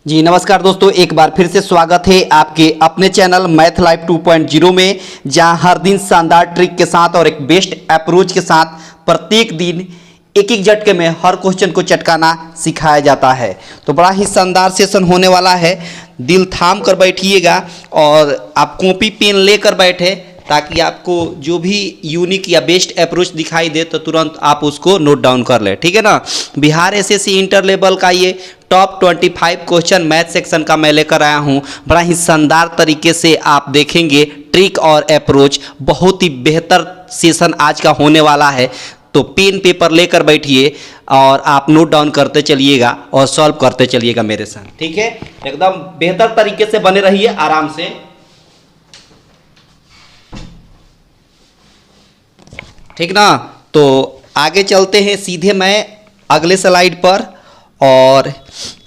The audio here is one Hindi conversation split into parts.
जी नमस्कार दोस्तों, एक बार फिर से स्वागत है आपके अपने चैनल मैथ लाइव 2.0 में, जहां हर दिन शानदार ट्रिक के साथ और एक बेस्ट अप्रोच के साथ प्रत्येक दिन एक एक झटके में हर क्वेश्चन को चटकाना सिखाया जाता है। तो बड़ा ही शानदार सेशन होने वाला है। दिल थाम कर बैठिएगा और आप कॉपी पेन लेकर बैठे ताकि आपको जो भी यूनिक या बेस्ट अप्रोच दिखाई दे तो तुरंत आप उसको नोट डाउन कर ले, ठीक है ना। बिहार एसएससी इंटर लेवल का ये टॉप 25 क्वेश्चन मैथ सेक्शन का मैं लेकर आया हूँ। बड़ा ही शानदार तरीके से आप देखेंगे ट्रिक और अप्रोच। बहुत ही बेहतर सेशन आज का होने वाला है। तो पेन पेपर लेकर बैठिए और आप नोट डाउन करते चलिएगा और सॉल्व करते चलिएगा मेरे साथ, ठीक है। एकदम बेहतर तरीके से बने रहिए आराम से, ठीक ना। तो आगे चलते हैं सीधे मैं अगले स्लाइड पर। और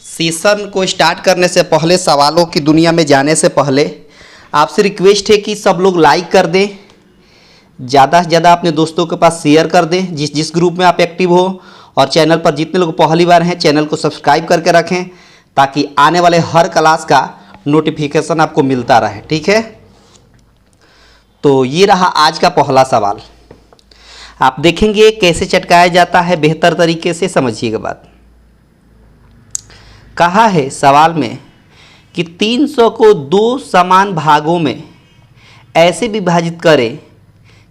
सेशन को स्टार्ट करने से पहले, सवालों की दुनिया में जाने से पहले आपसे रिक्वेस्ट है कि सब लोग लाइक कर दें, ज़्यादा से ज़्यादा अपने दोस्तों के पास शेयर कर दें जिस ग्रुप में आप एक्टिव हो। और चैनल पर जितने लोग पहली बार हैं चैनल को सब्सक्राइब करके रखें ताकि आने वाले हर क्लास का नोटिफिकेशन आपको मिलता रहे, ठीक है। तो ये रहा आज का पहला सवाल। आप देखेंगे कैसे चटकाया जाता है बेहतर तरीके से, समझिएगा बात। कहा है सवाल में कि 300 को दो समान भागों में ऐसे विभाजित करें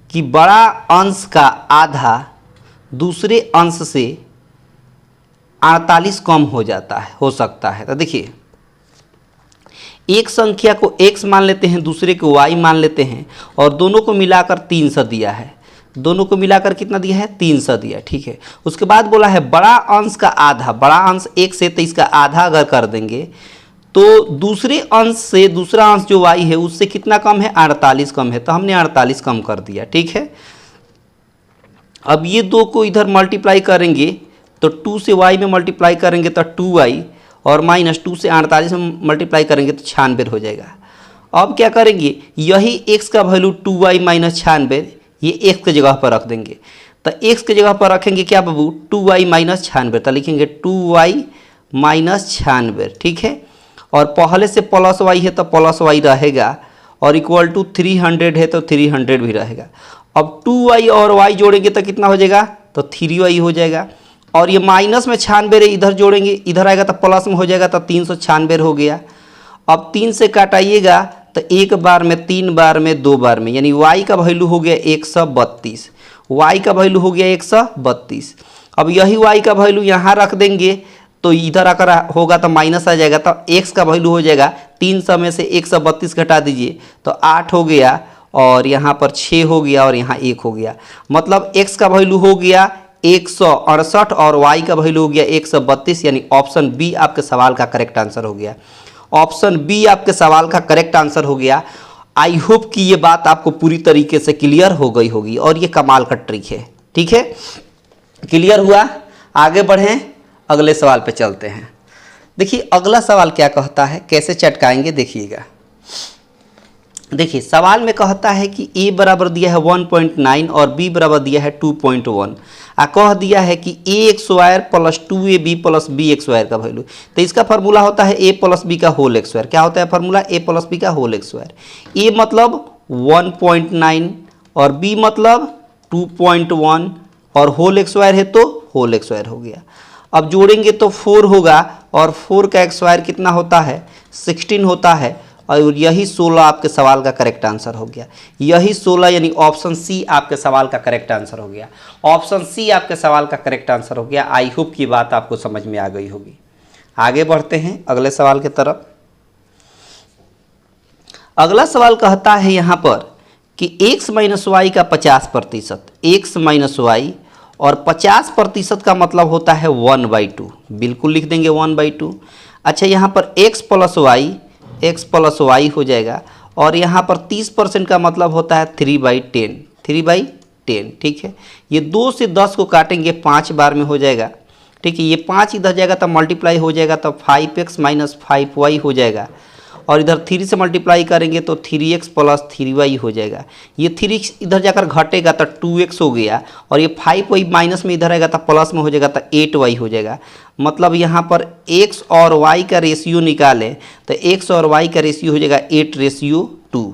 कि बड़ा अंश का आधा दूसरे अंश से 48 कम हो सकता है। तो देखिए, एक संख्या को x मान लेते हैं, दूसरे को y मान लेते हैं और दोनों को मिलाकर 300 दिया है। दोनों को मिलाकर कितना दिया है? 300 दिया, ठीक है। उसके बाद बोला है बड़ा अंश का आधा, बड़ा अंश 1 से, तो इसका आधा अगर कर देंगे तो दूसरे अंश से दूसरा अंश जो y है उससे कितना कम है? 48 कम है। तो हमने 48 कम कर दिया, ठीक है। अब ये दो को इधर मल्टीप्लाई करेंगे तो 2 से y में मल्टीप्लाई करेंगे तो 2y और -2 से 48 में मल्टीप्लाई करेंगे तो 96 हो जाएगा। अब क्या करेंगे? यही x का वैल्यू 2y - 96 ये x की जगह पर रख देंगे। तो x की जगह पर रखेंगे क्या बाबू? 2y - 96। तो लिखेंगे 2y - 96, ठीक है। और पहले से प्लस y है तो प्लस y रहेगा और इक्वल टू 300 है तो 300 भी रहेगा। अब 2y और y जोड़ेंगे तो कितना हो जाएगा? तो 3y हो जाएगा। और ये माइनस में 96 इधर जोड़ेंगे, इधर आएगा तो प्लस में हो जाएगा, तो 396 हो गया। अब 3 से काटाइएगा तो एक बार में, 3 बार में, 2 बार में, यानी y का वैल्यू हो गया 132। y का वैल्यू हो गया 132। अब यही y का वैल्यू यहाँ रख देंगे तो इधर आकर होगा तो माइनस आ जाएगा, तो x का वैल्यू हो जाएगा 300 में से 132 घटा दीजिए तो 8 हो गया और यहाँ पर 6 हो गया और यहाँ 1 हो गया। मतलब x का वैल्यू हो गया 168 और y का वैल्यू हो गया 132, यानी ऑप्शन बी आपके सवाल का करेक्ट आंसर हो गया। ऑप्शन बी आपके सवाल का करेक्ट आंसर हो गया। आई होप कि ये बात आपको पूरी तरीके से क्लियर हो गई होगी और ये कमाल का ट्रिक है, ठीक है। क्लियर हुआ? आगे बढ़ें, अगले सवाल पे चलते हैं। देखिए अगला सवाल क्या कहता है, कैसे चटकाएंगे देखिएगा। देखिए सवाल में कहता है कि a बराबर दिया है 1.9 और b बराबर दिया है 2.1। कह दिया है कि ax² plus 2ab plus bx² का वैल्यू। तो इसका फार्मूला होता है a प्लस b का होल x²। क्या होता है फार्मूला? a प्लस b का होल x²। a मतलब 1.9 और b मतलब 2.1 और होल x² है तो होल x² हो गया। अब जोड़ेंगे तो 4 होगा और 4 का x² कितना होता है? 16 होता है और यही 16 आपके सवाल का करेक्ट आंसर हो गया। यही 16 यानी ऑप्शन सी आपके सवाल का करेक्ट आंसर हो गया। ऑप्शन सी आपके सवाल का करेक्ट आंसर हो गया। आई होप की बात आपको समझ में आ गई होगी। आगे बढ़ते हैं अगले सवाल की तरफ। अगला सवाल कहता है यहाँ पर कि x - y का 50%, x - y और 50% का मतलब होता है 1/2। बिल्कुल लिख देंगे 1/2। अच्छा, यहाँ पर x प्लस y हो जाएगा और यहाँ पर 30% का मतलब होता है 3/10, 3/10, ठीक है। ये 2 से 10 को काटेंगे 5 बार में हो जाएगा, ठीक है। ये 5 इधर जाएगा तो मल्टीप्लाई हो जाएगा तो 5x - 5y हो जाएगा। और इधर 3 से मल्टीप्लाई करेंगे तो 3x प्लस 3y हो जाएगा। ये 3x इधर जाकर घटेगा तो 2x हो गया, और ये 5y माइनस में इधर आएगा तो प्लस में हो जाएगा तो 8y हो जाएगा। मतलब यहाँ पर x और y का रेशियो निकालें तो x और y का रेशियो हो जाएगा 8:2।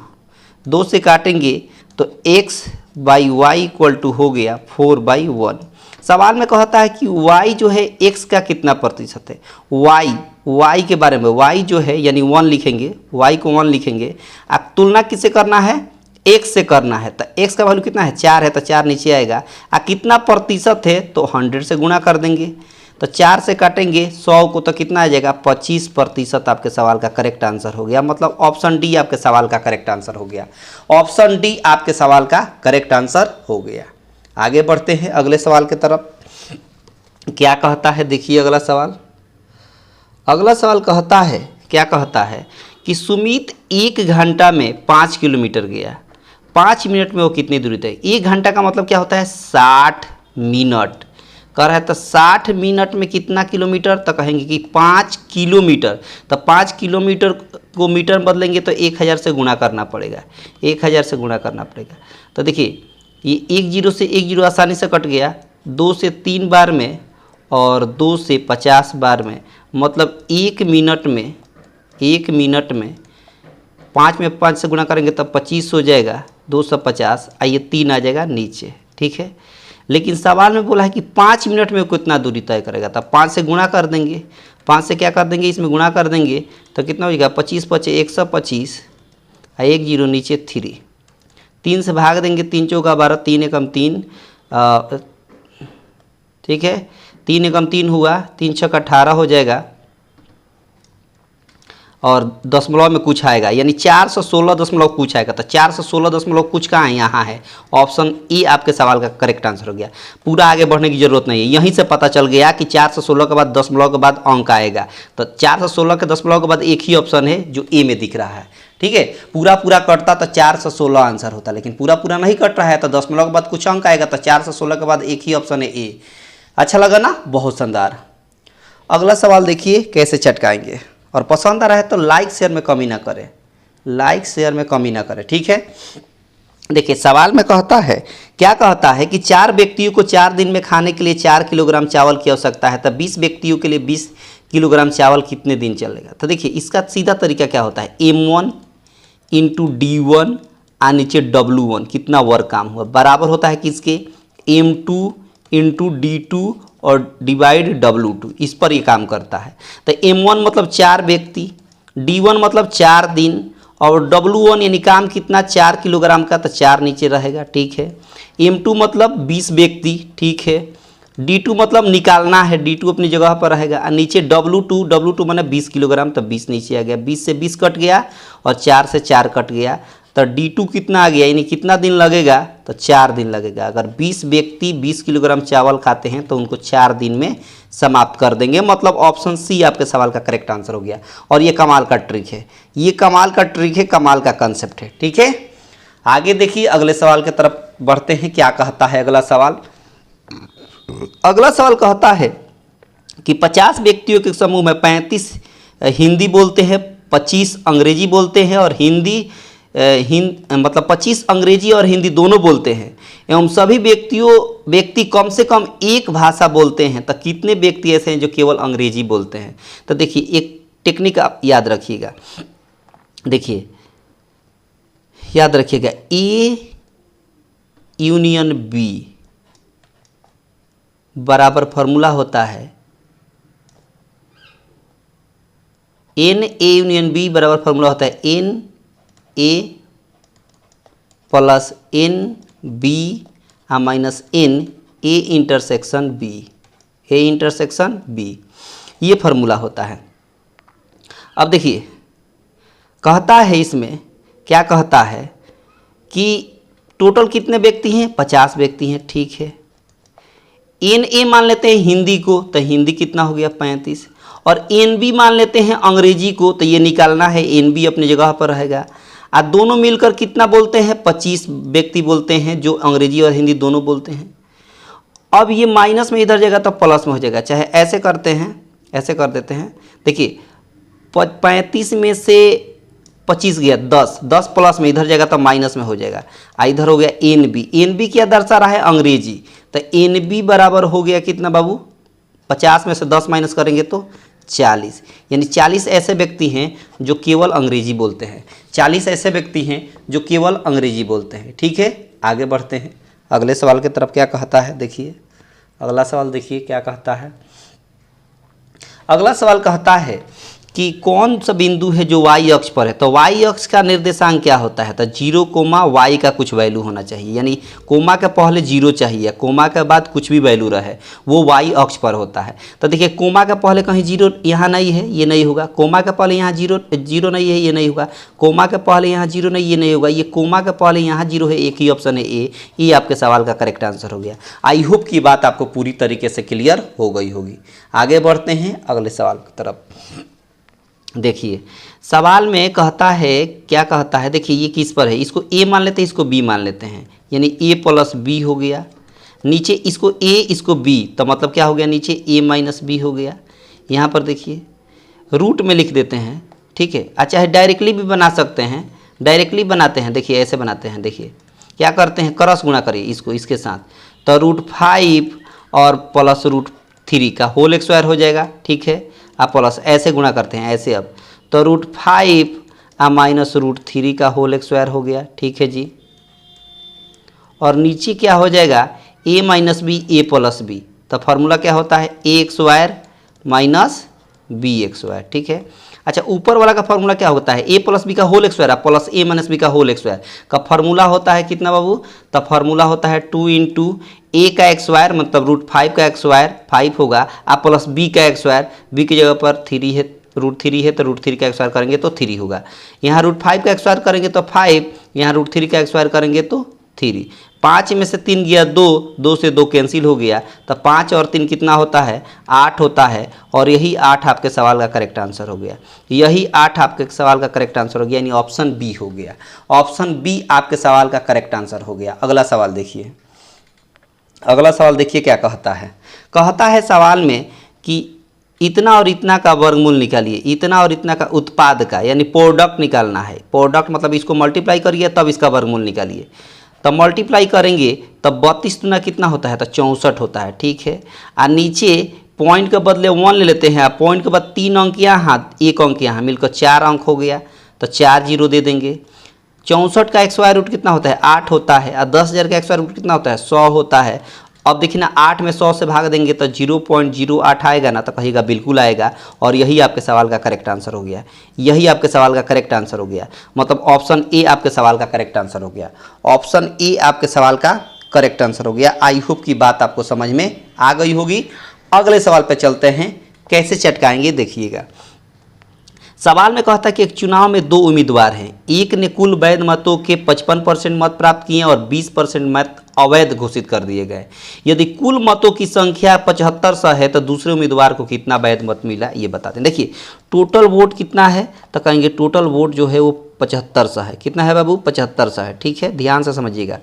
2 से काटेंगे तो x/y इक्वल टू हो गया 4/1। सवाल में कहता है कि y जो है x का कितना प्रतिशत है। y के बारे में, y जो है यानी 1 लिखेंगे, y को 1 लिखेंगे। अब तुलना किससे करना है, x से करना है। तो x का वैल्यू कितना है, 4 है, तो 4 नीचे आएगा। कितना प्रतिशत है तो 100 से गुणा कर देंगे। तो 4 से काटेंगे 100 को तो कितना आ जाएगा, 25% आपके सवाल का करेक्ट आंसर हो गया। मतलब ऑप्शन डी आपके सवाल का करेक्ट आंसर हो गया। ऑप्शन डी आपके सवाल का करेक्ट आंसर हो गया। आगे बढ़ते हैं अगले सवाल की तरफ। क्या कहता है, देखिए अगला सवाल। अगला सवाल कहता है, क्या कहता है कि सुमित 1 घंटा में 5 किलोमीटर गया। 5 मिनट में वो कितनी दूरी तय। 1 घंटा का मतलब क्या होता है, 60 मिनट कर रहा है। तो 60 मिनट में कितना किलोमीटर, तो कहेंगे कि 5 किलोमीटर। तो 5 किलोमीटर को मीटर बदलेंगे तो 1000 से गुणा करना पड़ेगा, 1000 से गुणा करना पड़ेगा। तो देखिए ये 1 0 से 1 0 आसानी से कट गया, 2 से 3 बार में और 2 से 50 बार में। मतलब 1 मिनट में 5 में 5 से गुणा करेंगे तब 25 हो जाएगा, 250। आइए 3 आ जाएगा नीचे, ठीक है। लेकिन सवाल में बोला है कि 5 मिनट में कितना दूरी तय करेगा। तब 5 से गुणा कर देंगे, 5 से क्या कर देंगे, इसमें गुणा कर देंगे तो कितना हो जाएगा, 25 5 125, 1 0 नीचे 3। 3 से भाग देंगे, 3 चौका 12, 3 एकम 3, ठीक है। 3 एकम 3 हुआ, 3 छक्का 18 हो जाएगा, और दशमलव में कुछ आएगा यानी 416 दशमलव कुछ आएगा। तो 416 दशमलव कुछ कहाँ है, यहाँ है। ऑप्शन ई आपके सवाल का करेक्ट आंसर हो गया। पूरा आगे बढ़ने की जरूरत नहीं है, यहीं से पता चल गया कि 416 के बाद दशमलव के बाद अंक आएगा। तो 416 के दशमलव के बाद एक ही ऑप्शन है जो ए में दिख रहा है, ठीक है। पूरा कटता तो 416 आंसर होता, लेकिन पूरा नहीं कट रहा है तो दशमलव के बाद कुछ अंक आएगा। तो 416 के बाद एक ही ऑप्शन है ए। अच्छा लगा ना, बहुत शानदार। अगला सवाल देखिए कैसे चटकाएंगे, और पसंद आ रहा है तो लाइक शेयर में कमी ना करें, लाइक शेयर में कमी ना करें, ठीक है। देखिए सवाल में कहता है, क्या कहता है कि 4 व्यक्तियों को 4 दिन में खाने के लिए 4 किलोग्राम चावल की आवश्यकता है। तो 20 व्यक्तियों के लिए 20 किलोग्राम चावल कितने दिन चलेगा। तो देखिए इसका सीधा तरीका क्या होता है, M1 इंटू D1 और नीचे W1 कितना वर्क काम हुआ, बराबर होता है किसके, M2 इंटू D2 और डिवाइड W2। इस पर ये काम करता है। तो M1 मतलब 4 व्यक्ति, D1 मतलब 4 दिन, और W1 यानी काम कितना, 4 किलोग्राम का, तो 4 नीचे रहेगा, ठीक है। M2 मतलब 20 व्यक्ति, ठीक है। D2 मतलब निकालना है, D2 अपनी जगह पर रहेगा, और नीचे W2 माने 20 किलोग्राम, तो 20 नीचे आ गया। 20 से 20 कट गया और 4 से 4 कट गया, तो D2 कितना आ गया, यानी कितना दिन लगेगा, तो 4 दिन लगेगा। अगर 20 व्यक्ति 20 किलोग्राम चावल खाते हैं तो उनको 4 दिन में समाप्त कर देंगे। मतलब ऑप्शन सी आपके सवाल का करेक्ट आंसर हो गया। और ये कमाल का ट्रिक है, ये कमाल का ट्रिक है, कमाल का कंसेप्ट है, ठीक है। आगे देखिए अगले सवाल की तरफ बढ़ते हैं। क्या कहता है अगला सवाल। अगला सवाल कहता है कि 50 व्यक्तियों के समूह में 35 हिंदी बोलते हैं, 25 अंग्रेजी बोलते हैं और मतलब 25 अंग्रेजी और हिंदी दोनों बोलते हैं, एवं सभी व्यक्ति कम से कम एक भाषा बोलते हैं। तो कितने व्यक्ति ऐसे हैं जो केवल अंग्रेजी बोलते हैं। तो देखिए एक टेक्निक आप याद रखिएगा, देखिए याद रखिएगा, ए यूनियन बी बराबर फॉर्मूला होता है एन ए यूनियन बी बराबर फॉर्मूला होता है N A plus N B minus N A intersection B, A intersection B, ये फार्मूला होता है। अब देखिए कहता है इसमें, क्या कहता है कि टोटल कितने व्यक्ति हैं, 50 व्यक्ति हैं, ठीक है। एन ए मान लेते हैं हिंदी को, तो हिंदी कितना हो गया 35, और एन बी मान लेते हैं अंग्रेजी को, तो ये निकालना है, एन बी अपनी जगह पर रहेगा। और दोनों मिलकर कितना बोलते हैं, 25 व्यक्ति बोलते हैं जो अंग्रेजी और हिंदी दोनों बोलते हैं। अब ये माइनस में इधर जाएगा तो प्लस में हो जाएगा, चाहे ऐसे करते हैं, ऐसे कर देते हैं। देखिए 35 में से 25 गया 10, 10 प्लस में इधर जाएगा तो माइनस में हो जाएगा। इधर हो गया NB, NB क्या दर्शा रहा है अंग्रेजी, तो NB बराबर हो गया कितना बाबू, 50 में से 10 माइनस करेंगे तो 40, यानी 40 ऐसे व्यक्ति हैं जो केवल अंग्रेजी बोलते हैं, 40 ऐसे व्यक्ति हैं जो केवल अंग्रेजी बोलते हैं। ठीक है, आगे बढ़ते हैं अगले सवाल की तरफ। क्या कहता है देखिए, अगला सवाल देखिए क्या कहता है। अगला सवाल कहता है कि कौन सा बिंदु है जो y अक्ष पर है, तो y अक्ष का निर्देशांक क्या होता है, तो 0, y का कुछ वैल्यू होना चाहिए, यानी कोमा के पहले 0 चाहिए, कोमा के बाद कुछ भी वैल्यू रहे वो y अक्ष पर होता है। तो देखिए कोमा के पहले कहीं 0 यहाँ नहीं है, ये नहीं होगा, कोमा के पहले यहाँ 0 नहीं है, ये नहीं होगा, कोमा के पहले यहाँ 0 नहीं, ये नहीं होगा, ये कोमा के पहले यहाँ 0 है, एक ही ऑप्शन है ए, ये आपके सवाल का करेक्ट आंसर हो गया। आई होप की बात आपको पूरी तरीके से क्लियर हो गई होगी। आगे बढ़ते हैं अगले सवाल की तरफ। देखिए सवाल में कहता है, क्या कहता है, देखिए ये किस पर है, इसको a मान लेते हैं, इसको b मान लेते हैं, यानी a प्लस b हो गया, नीचे इसको a इसको b, तो मतलब क्या हो गया, नीचे a माइनस b हो गया। यहाँ पर देखिए रूट में लिख देते हैं, ठीक है, अच्छा है डायरेक्टली भी बना सकते हैं, डायरेक्टली बनाते हैं, देखिए ऐसे बनाते हैं, देखिए क्या करते हैं, क्रॉस गुणा करिए इसको इसके साथ, तो √5 और प्लस √3 का होल स्क्वायर हो जाएगा। ठीक है, आप प्लस ऐसे गुणा करते हैं ऐसे, अब तो √5 माइनस √3 का होल स्क्वायर हो गया। ठीक है जी, और नीचे क्या हो जाएगा, a minus B A plus B, तो फार्मूला क्या होता है a² माइनस bx²। ठीक है, अच्छा ऊपर वाला का फार्मूला क्या होता है, a प्लस बी का whole square plus a minus B का होल स्क्वायर का फार्मूला होता है कितना बाबू, तो फार्मूला होता है 2 × a का x² मतलब √5 का x² 5 होगा, आप प्लस b का x², b की जगह पर 3 है, √3 है तो √3 का x² करेंगे तो 3 होगा, यहाँ √5 का x² करेंगे तो 5, यहाँ √3 का x² करेंगे तो 3, 5 में से 3 गया 2, 2 से 2 कैंसिल हो गया, तो 5 और 3 कितना होता है, 8 होता है, और यही 8 आपके सवाल का करेक्ट आंसर हो गया, यही 8 आपके सवाल का करेक्ट आंसर हो गया, यानी ऑप्शन बी हो गया, ऑप्शन बी आपके सवाल का करेक्ट आंसर हो गया। अगला सवाल देखिए, अगला सवाल देखिए क्या कहता है, कहता है सवाल में कि इतना और इतना का वर्गमूल निकालिए, इतना और इतना का उत्पाद का, यानी प्रोडक्ट निकालना है, प्रोडक्ट मतलब इसको मल्टीप्लाई करिए तब इसका वर्गमूल निकालिए, तब मल्टीप्लाई करेंगे तब 32 गुना कितना होता है, तो 64 होता है। ठीक है, और नीचे पॉइंट के बदले 1 ले लेते हैं, पॉइंट के बाद 3 अंक यहाँ 1 अंक यहाँ मिलकर 4 अंक हो गया, तो 4 0 दे देंगे। 64 का स्क्वायर रूट कितना होता है, 8 होता है, और 10,000 का स्क्वायर रूट कितना होता है, 100 होता है। अब देखिए ना 8 में 100 से भाग देंगे तो 0.08 आएगा ना, तो कहिएगा बिल्कुल आएगा, और यही आपके सवाल का करेक्ट आंसर हो गया, यही आपके सवाल का करेक्ट आंसर हो गया, मतलब ऑप्शन ए आपके सवाल का करेक्ट आंसर हो गया, ऑप्शन ए आपके सवाल का करेक्ट आंसर हो गया। आई होप की बात आपको समझ में आ गई होगी। अगले सवाल पे चलते हैं, कैसे चटकाएंगे देखिएगा। सवाल में कहता है कि एक चुनाव में 2 उम्मीदवार हैं, एक ने कुल वैध मतों के 55% मत प्राप्त किए और 20% मत अवैध घोषित कर दिए गए। यदि कुल मतों की संख्या 7500 है तो दूसरे उम्मीदवार को कितना वैध मत मिला, ये बताते हैं। देखिए टोटल वोट कितना है, तो कहेंगे टोटल वोट जो है वो 7500 है। कितना है बाबू, 7500 है। ठीक है, ध्यान से समझिएगा।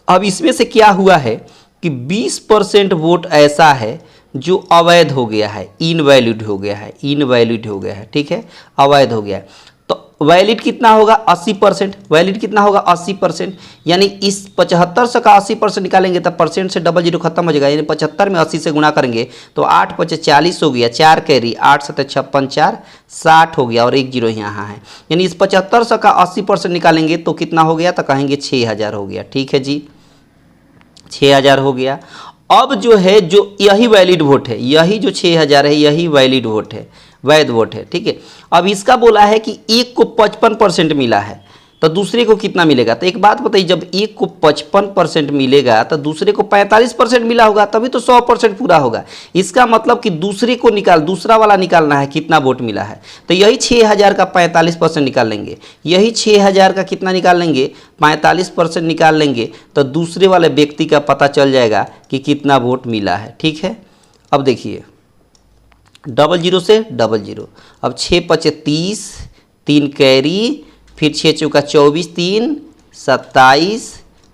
अब इसमें से क्या हुआ है कि 20% वोट ऐसा है जो अवैध हो गया है, इनवैलिड हो गया है, इनवैलिड हो गया है। ठीक है, अवैध हो गया है, तो वैलिड कितना होगा 80%, वैलिड कितना होगा 80%, यानी इस 7500 का 80% निकालेंगे तब परसेंट से डबल जीरो खत्म हो जाएगा, यानी 75 में 80 से गुणा करेंगे तो 8 × 40 हो गया, 4 कैरी 8 × 7 = 56, 4 60 हो गया, और 1 जीरो यहाँ है, यानी इस 7500 का 80% निकालेंगे तो कितना हो गया, तो कहेंगे 6000 हो गया। ठीक है जी, 6000 हो गया। अब जो है जो यही वैलिड वोट है, यही जो 6000 है यही वैलिड वोट है, वैध वोट है। ठीक है, अब इसका बोला है कि एक को 55% मिला है तो दूसरे को कितना मिलेगा। तो एक बात बताइए, जब एक को 55% मिलेगा तो दूसरे को 45% मिला होगा, तभी तो 100% पूरा होगा। इसका मतलब कि दूसरे को दूसरा वाला निकालना है कितना वोट मिला है, तो यही 6000 का 45% निकाल लेंगे, यही 6000 का कितना निकाल लेंगे, 45% निकाल लेंगे, तो दूसरे वाले व्यक्ति का पता चल जाएगा कि कितना वोट मिला है। ठीक है, अब देखिए 00 से 00, अब 6 × 5 = 30, 3 कैरी, फिर 6 × 4 = 24, 3 27।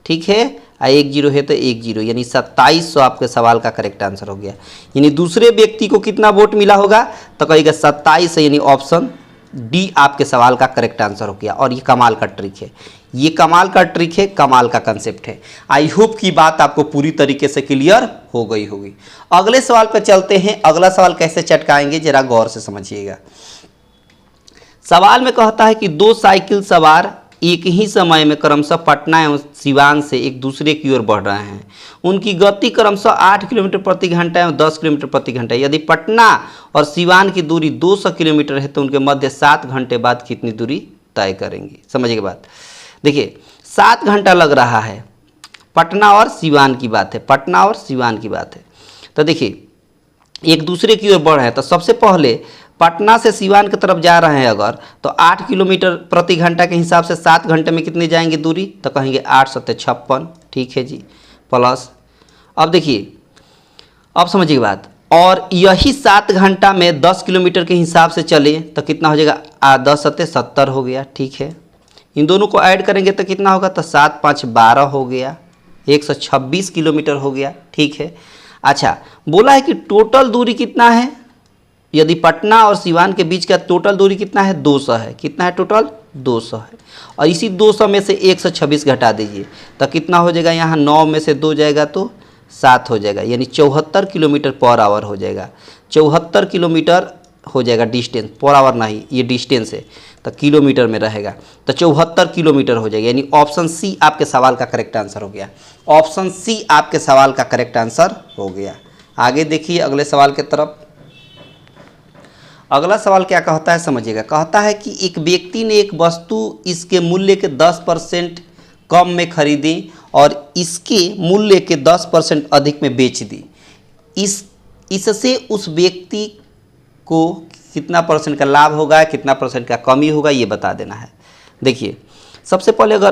ठीक है, 1 जीरो है तो 1 जीरो, यानी 2700 आपके सवाल का करेक्ट आंसर हो गया। यानी दूसरे व्यक्ति को कितना वोट मिला होगा, तो कहेगा 27 है, यानी ऑप्शन डी आपके सवाल का करेक्ट आंसर हो गया। और ये कमाल का ट्रिक है, ये कमाल का ट्रिक है, कमाल का कंसेप्ट है। आई होप की बात आपको पूरी तरीके से क्लियर हो गई होगी। अगले सवाल पर चलते हैं। अगला सवाल कैसे चटकाएंगे जरा गौर से समझिएगा। सवाल में कहता है कि दो साइकिल सवार एक ही समय में क्रमशः पटना एवं सिवान से एक दूसरे की ओर बढ़ रहे हैं। उनकी गति क्रमशः 8 किलोमीटर प्रति घंटा एवं 10 किलोमीटर प्रति घंटा। यदि पटना और सिवान की दूरी 200 किलोमीटर है तो उनके मध्य 7 घंटे बाद कितनी दूरी तय करेंगे। समझिए बात, देखिए 7 घंटा लग रहा है, पटना और सिवान की बात है, पटना और सिवान की बात है। तो देखिए एक दूसरे की ओर बढ़ रहे हैं, तो सबसे पहले पटना से सिवान की तरफ जा रहे हैं अगर, तो 8 किलोमीटर प्रति घंटा के हिसाब से 7 घंटे में कितनी जाएंगे दूरी, तो कहेंगे 8 सत्ते 56। ठीक है जी, प्लस अब देखिए, अब समझिए बात, और यही 7 घंटा में 10 किलोमीटर के हिसाब से चले तो कितना हो जाएगा, 10 सत्ते 70 हो गया। ठीक है, इन दोनों को ऐड करेंगे तो कितना होगा, तो 7 5 12 हो गया, 126 किलोमीटर हो गया। ठीक है, अच्छा बोला है कि टोटल दूरी कितना है, यदि पटना और सिवान के बीच का टोटल दूरी कितना है, 200 है। कितना है टोटल, 200 है। और इसी 200 में से 126 घटा दीजिए तो कितना हो जाएगा, यहाँ 9 में से 2 जाएगा तो 7 हो जाएगा, यानी 74 किलोमीटर पर आवर हो जाएगा। 74 किलोमीटर हो जाएगा डिस्टेंस, पर आवर नहीं, ये डिस्टेंस है तो किलोमीटर में रहेगा, तो 74 किलोमीटर हो जाएगा। यानी ऑप्शन सी आपके सवाल का करेक्ट आंसर हो गया। ऑप्शन सी आपके सवाल का करेक्ट आंसर हो गया। आगे देखिए अगले सवाल की तरफ। अगला सवाल क्या कहता है समझिएगा। कहता है कि एक व्यक्ति ने एक वस्तु इसके मूल्य के 10% कम में खरीदी और इसके मूल्य के 10% अधिक में बेच दी। इससे उस व्यक्ति को कितना परसेंट का लाभ होगा, कितना परसेंट का कमी होगा, ये बता देना है। देखिए सबसे पहले अगर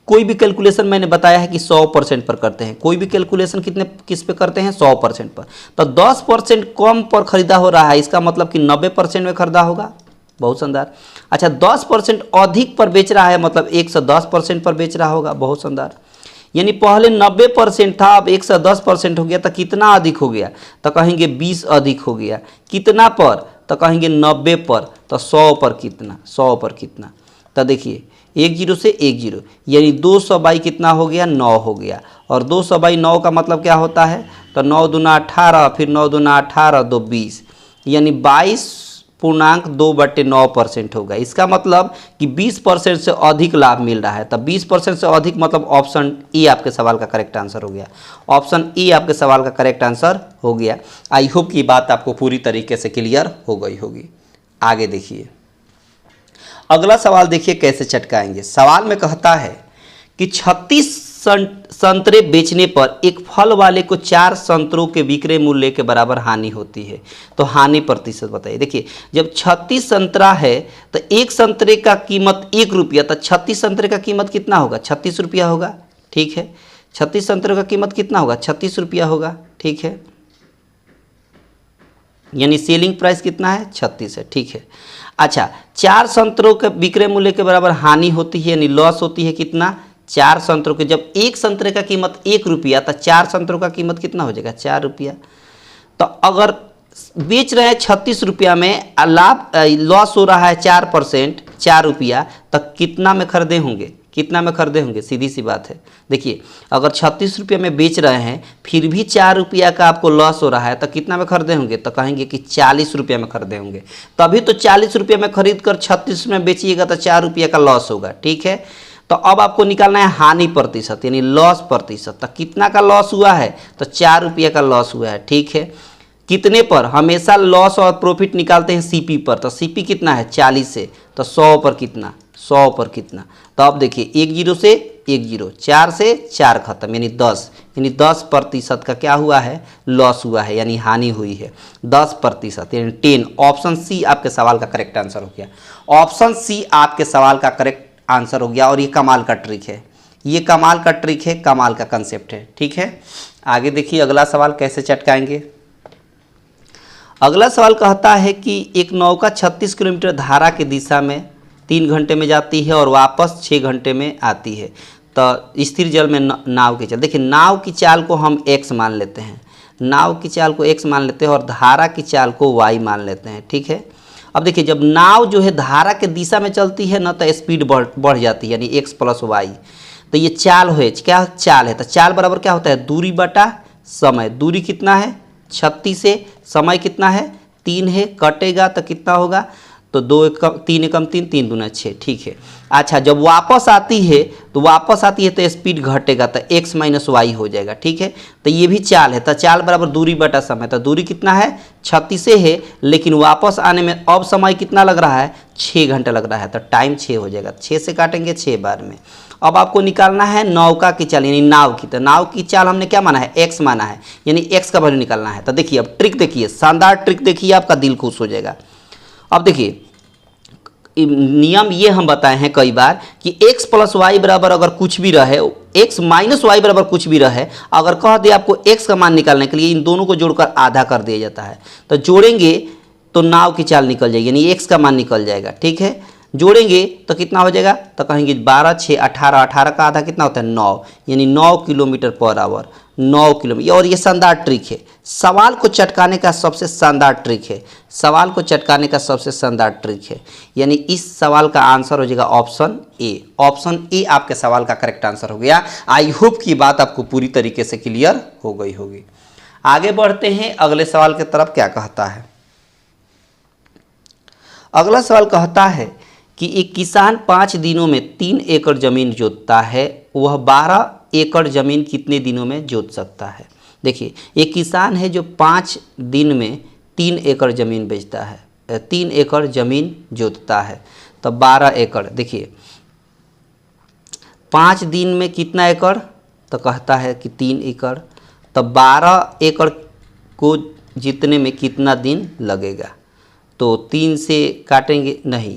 कोई भी कैलकुलेशन मैंने बताया है कि 100% पर करते हैं, कोई भी कैलकुलेशन किस पे करते हैं, 100% पर। तो 10% कम पर खरीदा हो रहा है, इसका मतलब कि 90% में खरीदा होगा। बहुत शानदार। अच्छा 10% अधिक पर बेच रहा है, मतलब 110% पर बेच रहा होगा। बहुत शानदार। यानी पहले 90% था, अब 110% हो गया, तो कितना अधिक हो गया, तो कहेंगे 20 अधिक हो गया। कितना पर, तो कहेंगे 90 पर। तो 100 पर कितना, 100 पर कितना, तो देखिए 1 0 से 1 0, यानी 200 बाई कितना हो गया, 9 हो गया। और 200 बाई 9 का मतलब क्या होता है, तो 9 दूना 18, फिर 9 दूना 18 2 20, यानी 22.2/9% होगा। इसका मतलब कि 20% से अधिक लाभ मिल रहा है। तब 20% से अधिक मतलब ऑप्शन ए आपके सवाल का करेक्ट आंसर हो गया। ऑप्शन ए आपके सवाल का करेक्ट आंसर हो गया। आई होप की बात आपको पूरी तरीके से क्लियर हो गई होगी। आगे देखिए अगला सवाल, देखिए कैसे चटकाएंगे। सवाल में कहता है कि 36 संतरे बेचने पर एक फल वाले को 4 संतरों के विक्रय मूल्य के बराबर हानि होती है, तो हानि प्रतिशत बताइए। देखिए जब 36 संतरा है तो एक संतरे का कीमत 1 रुपया, तो 36 संतरे का कीमत कितना होगा, 36 रुपया होगा। ठीक है, 36 संतरे का कीमत कितना होगा, 36 रुपया होगा। ठीक है, यानी सेलिंग प्राइस कितना है, 36 है। ठीक है, अच्छा 4 संतरों के विक्रय मूल्य के बराबर हानि होती है, यानी लॉस होती है कितना, 4 संतरों के। जब एक संतरे का कीमत 1 रुपया, तो 4 संतरों का कीमत कितना हो जाएगा, 4 रुपया। तो अगर बेच रहे हैं 36 रुपया में, लाभ लॉस हो रहा है 4%, 4 रुपया, तो कितना में खरीदे होंगे, कितना में खरीदे होंगे, सीधी सी बात है। देखिए अगर 36 रुपये में बेच रहे हैं फिर भी 4 रुपया का आपको लॉस हो रहा है, तो कितना में खरीदे होंगे, तो कहेंगे कि 40 रुपये में खरीदे होंगे। तभी तो 40 रुपये में खरीद कर 36 में बेचिएगा तो 4 रुपये का लॉस होगा। ठीक है, तो अब आपको निकालना है हानि प्रतिशत, यानी लॉस प्रतिशत। तो कितना का लॉस हुआ है, तो 4 रुपये का लॉस हुआ है। ठीक है, कितने पर, हमेशा लॉस और प्रॉफिट निकालते हैं सीपी पर, तो सीपी कितना है 40 से, तो 100 पर कितना, 100 पर कितना। तो अब देखिए 1 0 से 1 0, 4 से 4 खत्म, यानी 10, यानी 10% का क्या हुआ है, लॉस हुआ है, यानी हानि हुई है 10%, यानी 10। ऑप्शन सी आपके सवाल का करेक्ट आंसर हो गया। ऑप्शन सी आपके सवाल का करेक्ट आंसर हो गया। और ये कमाल का ट्रिक है, ये कमाल का ट्रिक है, कमाल का कंसेप्ट है। ठीक है, आगे देखिए अगला सवाल कैसे चटकाएंगे। अगला सवाल कहता है कि एक नौका 36 किलोमीटर धारा की दिशा में 3 घंटे में जाती है और वापस 6 घंटे में आती है। तो स्थिर जल में नाव की चाल, देखिए नाव की चाल को हम x मान लेते हैं, नाव की चाल को x मान लेते हैं और धारा की चाल को y मान लेते हैं। ठीक है, अब देखिए जब नाव जो है धारा के दिशा में चलती है ना तो स्पीड बढ़ जाती है, यानी x प्लस वाई। तो ये चाल है, क्या चाल है, तो चाल बराबर क्या होता है, दूरी बटा समय। दूरी कितना है 36 है, समय कितना है 3 है, कटेगा तो कितना होगा, तो 2 एकम 3 एकम 3, 3 दूना 6, ठीक है। अच्छा जब वापस आती है तो स्पीड घटेगा तो x माइनस वाई हो जाएगा, ठीक है। तो ये भी चाल है, तो चाल बराबर दूरी बटा समय। तो दूरी कितना है 36 है, लेकिन वापस आने में अब समय कितना लग रहा है 6 घंटा लग रहा है, तो टाइम 6 हो जाएगा। 6 से काटेंगे 6 बार में। अब आपको निकालना है नौका की चाल, यानी नाव की। तो नाव की चाल हमने क्या माना है, x माना है, यानी x का वैल्यू निकालना है। तो देखिए अब ट्रिक देखिए, शानदार ट्रिक देखिए, आपका दिल खुश हो जाएगा। अब देखिए नियम ये हम बताए हैं कई बार कि x प्लस वाई बराबर अगर कुछ भी रहे, x माइनस वाई बराबर कुछ भी रहे, अगर कह दे आपको x का मान निकालने के लिए इन दोनों को जोड़कर आधा कर दिया जाता है। तो जोड़ेंगे तो नाव की चाल निकल जाएगी, यानी x का मान निकल जाएगा, ठीक है। जोड़ेंगे तो कितना हो जाएगा, तो कहेंगे 12 6 18, 18 का आधा कितना होता है 9, यानी 9 किलोमीटर पर आवर, 9 किलोमीटर। और ये शानदार ट्रिक है, सवाल को चटकाने का सबसे शानदार ट्रिक है, सवाल को चटकाने का सबसे शानदार ट्रिक है। यानी इस सवाल का आंसर हो जाएगा ऑप्शन ए। ऑप्शन ए आपके सवाल का करेक्ट आंसर हो गया। आई होप की बात आपको पूरी तरीके से क्लियर हो गई होगी। आगे बढ़ते हैं अगले सवाल की तरफ। क्या कहता है अगला सवाल, कहता है कि एक किसान 5 दिनों में 3 एकड़ जमीन जोतता है, वह 12 एकड़ जमीन कितने दिनों में जोत सकता है। देखिए एक किसान है जो 5 दिन में 3 एकड़ ज़मीन बेचता है, 3 एकड़ ज़मीन जोतता है, तो 12 एकड़। देखिए 5 दिन में कितना एकड़, तो कहता है कि 3 एकड़, तो 12 एकड़ को जीतने में कितना दिन लगेगा। तो 3 से काटेंगे नहीं,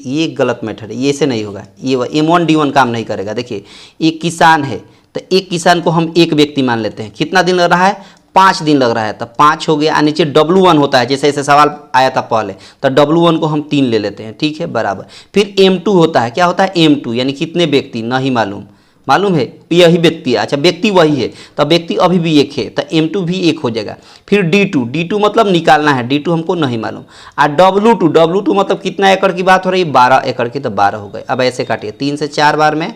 ये गलत मेथड है, ये से नहीं होगा, ये M1 D1 काम नहीं करेगा। देखिए एक किसान है तो एक किसान को हम एक व्यक्ति मान लेते हैं, कितना दिन लग रहा है 5 दिन लग रहा है, तो 5 हो गया। नीचे W1 होता है, जैसे ऐसे सवाल आया था पहले, तो W1 को हम 3 ले लेते हैं, ठीक है, बराबर। फिर M2 होता है, क्या होता है M2, यानी कितने व्यक्ति नहीं मालूम, मालूम है यही व्यक्ति है, अच्छा व्यक्ति वही है, तो व्यक्ति अभी भी एक है, तो M2 भी एक हो जाएगा। फिर D2 मतलब निकालना है, D2 हमको नहीं मालूम। और W2 मतलब कितना एकड़ की बात हो रही है 12 एकड़ की, तो 12 हो गए। अब ऐसे काटिए 3 से 4 बार में,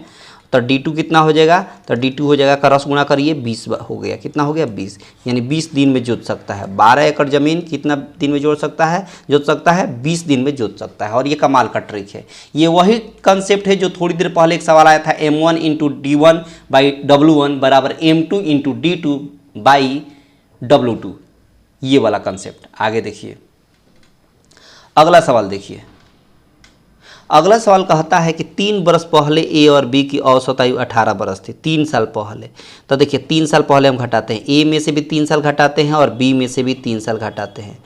तो D2 कितना हो जाएगा, तो D2 हो जाएगा, क्रॉस गुणा करिए 20 हो गया, कितना हो गया 20, यानी 20 दिन में जोत सकता है। 12 एकड़ ज़मीन कितना दिन में जोत सकता है 20 दिन में जोत सकता है। और ये कमाल का ट्रिक है, ये वही कंसेप्ट है जो थोड़ी देर पहले एक सवाल आया था, M1 into D1 by W1 बराबर M2 into D2 by W2, ये वाला कंसेप्ट। आगे देखिए अगला सवाल देखिए। अगला सवाल कहता है कि 3 बरस पहले ए और बी की औसत आयु 18 बरस थी, 3 साल पहले। तो देखिए 3 साल पहले हम घटाते हैं, ए में से भी 3 साल घटाते हैं और बी में से भी 3 साल घटाते हैं।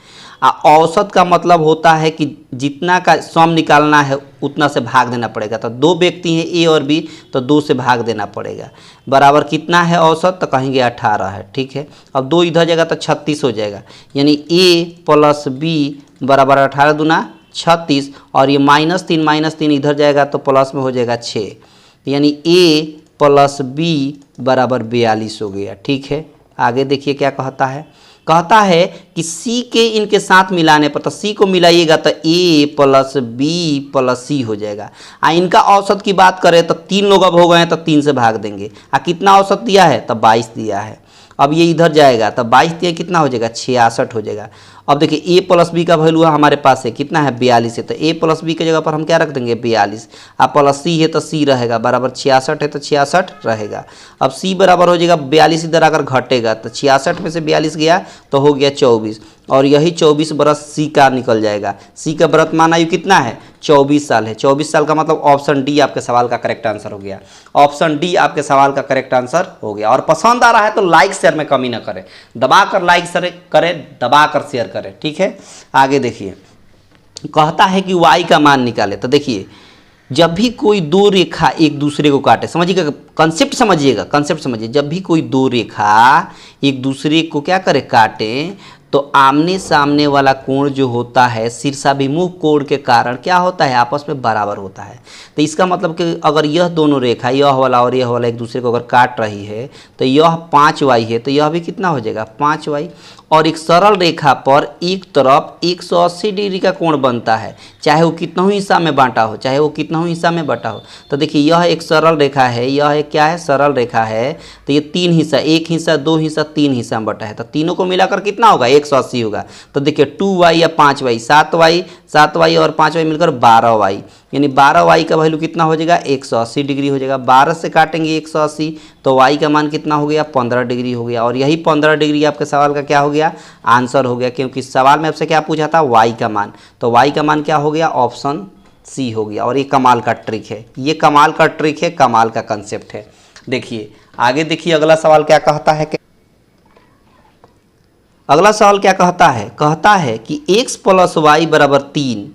औसत का मतलब होता है कि जितना का सम निकालना है उतना से भाग देना पड़ेगा। तो 2 व्यक्ति हैं ए और बी, तो 2 से भाग देना पड़ेगा, बराबर कितना है औसत, तो कहेंगे 18 है, ठीक है। अब 2 इधर जाएगा तो 36 हो जाएगा, यानी ए प्लस बी बराबर 18 दूना 36, और ये -3 इधर जाएगा तो प्लस में हो जाएगा 6, यानी ए प्लस बी बराबर 42 हो गया, ठीक है। आगे देखिए क्या कहता है कि सी के इनके साथ मिलाने पर, तो सी को मिलाइएगा तो ए प्लस बी प्लस सी हो जाएगा। इनका औसत की बात करें तो 3 लोग अब हो गए हैं, तो 3 से भाग देंगे। कितना औसत दिया है, तो 22 दिया है। अब ये इधर जाएगा तो 22 दिया कितना हो जाएगा 66 हो जाएगा। अब देखिए ए प्लस बी का वैल्यू हमारे पास है कितना है 42 है, तो ए प्लस बी की जगह पर हम क्या रख देंगे 42, अब प्लस सी है तो सी रहेगा, बराबर 66 है तो 66 रहेगा। अब सी बराबर हो जाएगा 42, इधर अगर घटेगा तो 66 में से 42 गया तो हो गया 24, और यही 24 बरस सी का निकल जाएगा। सी का वर्तमान आयु कितना है 24 साल है। 24 साल का मतलब ऑप्शन डी आपके सवाल का करेक्ट आंसर हो गया। ऑप्शन डी आपके सवाल का करेक्ट आंसर हो गया। और पसंद आ रहा है तो लाइक शेयर में कमी ना करें, दबाकर लाइक करें, दबाकर शेयर करें, ठीक है। आगे देखिए कहता है कि y का मान निकाले। तो देखिए जब भी कोई 2 रेखा एक दूसरे को काटे, समझिएगा कंसेप्ट समझिए, जब भी कोई 2 रेखा एक दूसरे को क्या करे काटे, तो आमने सामने वाला कोण जो होता है शीर्षाभिमुख कोण के कारण क्या होता है आपस में बराबर होता है। तो इसका मतलब कि अगर यह दोनों रेखा यह वाला और यह वाला एक दूसरे को अगर काट रही है, तो यह 5y है, तो यह भी कितना हो जाएगा 5y। और एक सरल रेखा पर एक तरफ 180 डिग्री का कोण बनता है, चाहे वो कितना ही हिस्सा में बांटा हो, चाहे वो कितना ही हिस्सा में बटा हो। तो देखिए यह एक सरल रेखा है, यह एक क्या है, सरल रेखा है। तो ये तीन हिस्सा, एक हिस्सा, दो हिस्सा, तीन हिस्सा में बटा है, तो तीनों को मिलाकर कितना होगा, 180 होगा। तो देखिए 2y या 5y, 7y और 5y मिलकर 12y, यानी 12y का वैल्यू कितना हो जाएगा, 180 डिग्री हो जाएगा। 12 से काटेंगे 180 तो y का मान कितना हो गया, 15 डिग्री हो गया। और यही 15 डिग्री आपके सवाल का क्या हो गया, आंसर हो गया, क्योंकि सवाल में आपसे क्या पूछा था, y का मान। तो y का मान क्या हो गया, ऑप्शन सी हो गया। और ये कमाल का ट्रिक है, ये कमाल का ट्रिक है, कमाल का कंसेप्ट है। देखिए आगे देखिए अगला सवाल क्या कहता है, अगला सवाल क्या कहता है कि x प्लस वाई बराबर 3,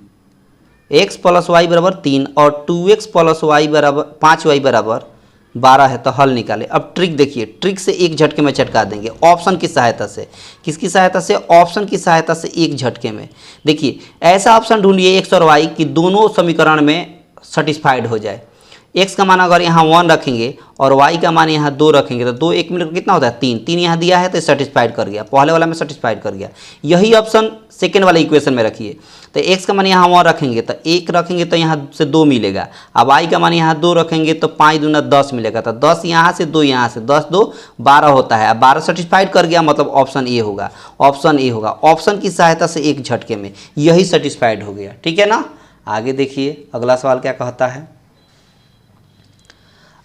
x प्लस वाई बराबर 3 और 2x प्लस वाई बराबर 5y बराबर 12 है, तो हल निकाले। अब ट्रिक देखिए, ट्रिक से एक झटके में चटका देंगे ऑप्शन की सहायता से। किसकी सहायता से, ऑप्शन की सहायता से एक झटके में। देखिए ऐसा ऑप्शन ढूंढिए x और y की दोनों समीकरण में सेटिस्फाइड हो जाए। x का मान अगर यहाँ 1 रखेंगे और y का मान यहाँ 2 रखेंगे तो 2 1 मिनट कितना होता है, 3, 3 यहाँ दिया है तो सेटिस्फाइड कर गया, पहले वाला में सेटिस्फाइड कर गया। यही ऑप्शन सेकेंड वाले इक्वेशन में रखिए। तो x का मान यहाँ 1 रखेंगे तो 1 रखेंगे तो यहाँ से 2 मिलेगा। अब y का मान यहाँ 2 रखेंगे तो 5 दूना 10 मिलेगा, तो 10 यहाँ से 2 यहाँ से, 10 2 12 होता है। अब 12 सेटिस्फाइड कर गया, मतलब ऑप्शन ए होगा, ऑप्शन ए होगा। ऑप्शन की सहायता से एक झटके में यही सेटिस्फाइड हो गया, ठीक है ना। आगे देखिए अगला सवाल क्या कहता है।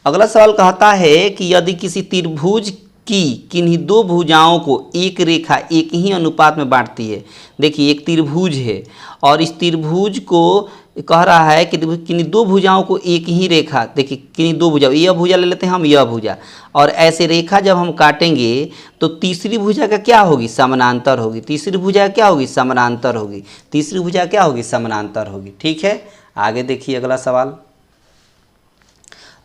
अगला सवाल कहता है कि यदि किसी त्रिभुज की किन्हीं दो भुजाओं को एक रेखा एक ही अनुपात में बांटती है। देखिए एक त्रिभुज है और इस त्रिभुज को कह रहा है कि किन्हीं दो भुजाओं को एक ही रेखा, देखिए किन्हीं दो भुजा, यह भुजा ले लेते हैं हम, यह भुजा, और ऐसे रेखा जब हम काटेंगे तो तीसरी भुजा का क्या होगी, समानांतर होगी। तीसरी भुजा क्या होगी, समानांतर होगी। तीसरी भुजा क्या होगी, समानांतर होगी, ठीक है। आगे देखिए अगला सवाल।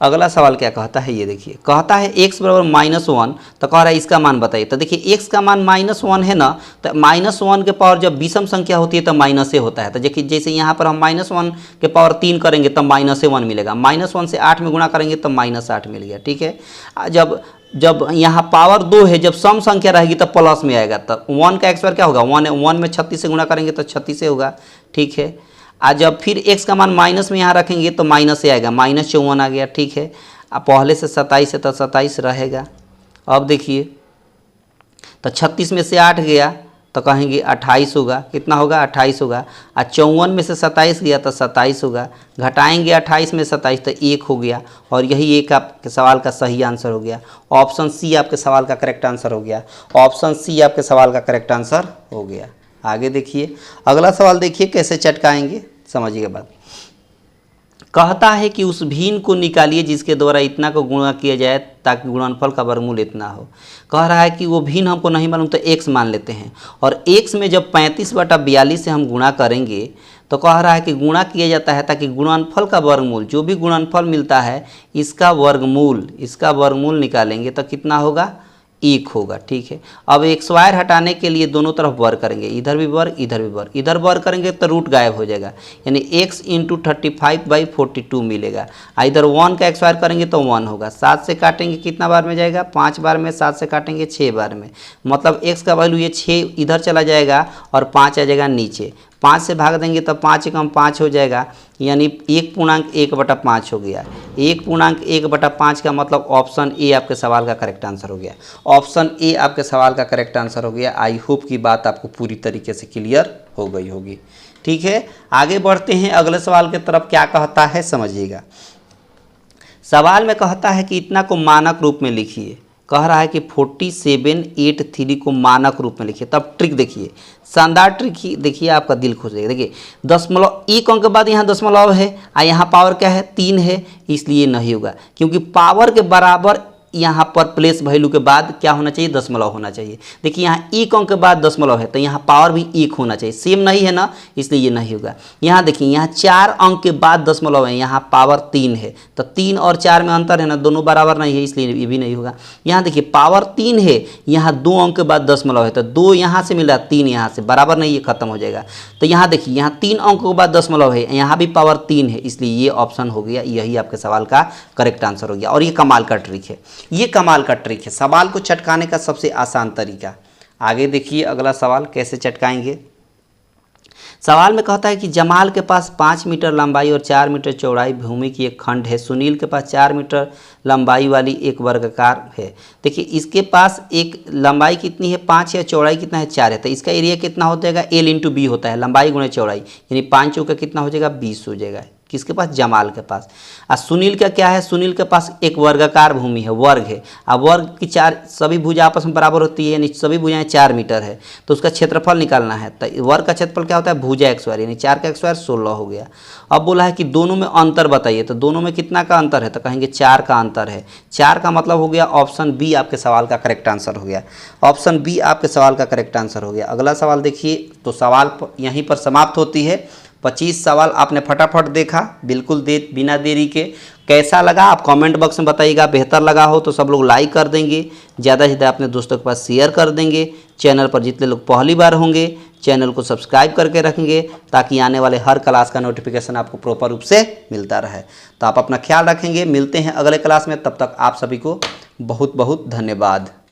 अगला सवाल क्या कहता है, ये देखिए कहता है x बराबर -1, तो कह रहा है इसका मान बताइए। तो देखिए x का मान -1 है ना, तो -1 के पावर जब विषम संख्या होती है तो माइनस से होता है। तो देखिए जैसे यहाँ पर हम -1 के पावर 3 करेंगे तो -1 मिलेगा, -1 से 8 में गुणा करेंगे तो -8 मिल गया, ठीक है। जब यहाँ पावर 2 है, जब सम संख्या रहेगी तो प्लस में आएगा, तो 1 का x क्या होगा, 1 में 36 से गुणा करेंगे तो 36 से होगा, ठीक है। आज जब फिर x का मान माइनस में यहाँ रखेंगे तो माइनस से आएगा, -54 आ गया, ठीक है। अब पहले से 27 है तो 27 रहेगा। अब देखिए तो 36 में से 8 गया तो कहेंगे 28 होगा, कितना होगा, 28 होगा। और 54 में से 27 गया तो 27 होगा, घटाएंगे 28 में 27 तो 1 हो गया। और यही एक आपके सवाल का सही आंसर हो गया। ऑप्शन सी आपके सवाल का करेक्ट आंसर हो गया, ऑप्शन सी आपके सवाल का करेक्ट आंसर हो गया। आगे देखिए अगला सवाल, देखिए कैसे चटकाएंगे, समझिएगा बात। कहता है कि उस भिन्न को निकालिए जिसके द्वारा इतना को गुणा किया जाए ताकि गुणनफल का वर्गमूल इतना हो। कह रहा है कि वो भिन्न हमको नहीं मालूम तो x मान लेते हैं, और x में जब 35/42 से हम गुणा करेंगे तो कह रहा है कि गुणा किया जाता है ताकि गुणनफल का वर्गमूल, जो भी गुणनफल मिलता है इसका वर्गमूल निकालेंगे तो कितना होगा, 1 होगा, ठीक है। अब एक स्क्वायर हटाने के लिए दोनों तरफ वर्ग करेंगे, इधर भी वर्ग इधर भी वर्ग, इधर वर्ग करेंगे तो रूट गायब हो जाएगा, यानी x × 35/42 मिलेगा। इधर 1 का स्क्वायर करेंगे तो 1 होगा, 7 से काटेंगे कितना बार में जाएगा, 5 बार में, 7 से काटेंगे 6 बार में, मतलब x का वैल्यू ये 6 इधर चला जाएगा और 5 आ जाएगा नीचे। 5 से भाग देंगे तो 5 × 5 हो जाएगा, यानी 1.1/5 हो गया। 1.1/5 का मतलब ऑप्शन ए आपके सवाल का करेक्ट आंसर हो गया। ऑप्शन ए आपके सवाल का करेक्ट आंसर हो गया। आई होप की बात आपको पूरी तरीके से क्लियर हो गई होगी, ठीक है। आगे बढ़ते हैं अगले सवाल की तरफ। क्या कहता है समझिएगा। सवाल में कहता है कि इतना को मानक रूप में लिखिए। कह रहा है कि 4783 को मानक रूप में लिखिए। तब ट्रिक देखिए, शानदार ट्रिक ही देखिए, आपका दिल खुश हो जाएगा। देखिए दशमलव, एक अंक के बाद यहाँ दशमलव है, यहाँ पावर क्या है, 3 है, इसलिए नहीं होगा, क्योंकि पावर के बराबर यहाँ पर प्लेस वैल्यू के बाद क्या होना चाहिए, दशमलव होना चाहिए। देखिए यहाँ एक अंक के बाद दशमलव है तो यहाँ पावर भी 1 होना चाहिए, सेम नहीं है ना, इसलिए ये नहीं होगा। यहाँ देखिए यहाँ 4 अंक के बाद दशमलव है, यहाँ पावर 3 है, तो 3 और 4 में अंतर है ना, दोनों बराबर नहीं है, इसलिए ये भी नहीं होगा। यहाँ देखिए पावर 3 है, यहाँ 2 अंक के बाद दशमलव है, तो 2 यहाँ से मिला, 3 यहाँ से, बराबर नहीं, ये खत्म हो जाएगा। तो यहाँ देखिए यहाँ 3 अंक के बाद दशमलव है, यहाँ भी पावर 3 है, इसलिए ये ऑप्शन हो गया, यही आपके सवाल का करेक्ट आंसर हो गया। और ये कमाल का ट्रिक है, ये कमाल का ट्रिक है, सवाल को चटकाने का सबसे आसान तरीका। आगे देखिए अगला सवाल कैसे चटकाएंगे। सवाल में कहता है कि जमाल के पास 5 मीटर लंबाई और 4 मीटर चौड़ाई भूमि की एक खंड है। सुनील के पास 4 मीटर लंबाई वाली एक वर्गाकार है। देखिए इसके पास एक लंबाई कितनी है 5 है, चौड़ाई कितना है 4 है, तो इसका एरिया कितना हो जाएगा L इंटू बी होता है, लंबाई गुणे चौड़ाई, यानी 5 चौका कितना हो जाएगा 20 हो जाएगा। किसके पास? जमाल के पास। और सुनील का क्या है? सुनील के पास एक वर्गाकार भूमि है, वर्ग है। अब वर्ग की चार सभी भुजा आपस में बराबर होती है, यानी सभी भुजाएं 4 मीटर है, तो उसका क्षेत्रफल निकालना है। तो वर्ग का क्षेत्रफल क्या होता है? भुजा x स्क्वायर, यानी 4 का x स्क्वायर 16 हो गया। अब बोला है कि दोनों में अंतर बताइए, तो दोनों में कितना का अंतर है? तो कहेंगे 4 का अंतर है। 4 का मतलब हो गया ऑप्शन बी आपके सवाल का करेक्ट आंसर हो गया। ऑप्शन बी आपके सवाल का करेक्ट आंसर हो गया। अगला सवाल देखिए, तो सवाल यहीं पर समाप्त होती है। 25 सवाल आपने फटाफट देखा, बिल्कुल बिना देरी के। कैसा लगा आप कमेंट बॉक्स में बताइएगा। बेहतर लगा हो तो सब लोग लाइक कर देंगे, ज़्यादा से ज़्यादा अपने दोस्तों के पास शेयर कर देंगे। चैनल पर जितने लोग पहली बार होंगे चैनल को सब्सक्राइब करके रखेंगे, ताकि आने वाले हर क्लास का नोटिफिकेशन आपको प्रॉपर रूप से मिलता रहे। तो आप अपना ख्याल रखेंगे, मिलते हैं अगले क्लास में, तब तक आप सभी को बहुत बहुत धन्यवाद।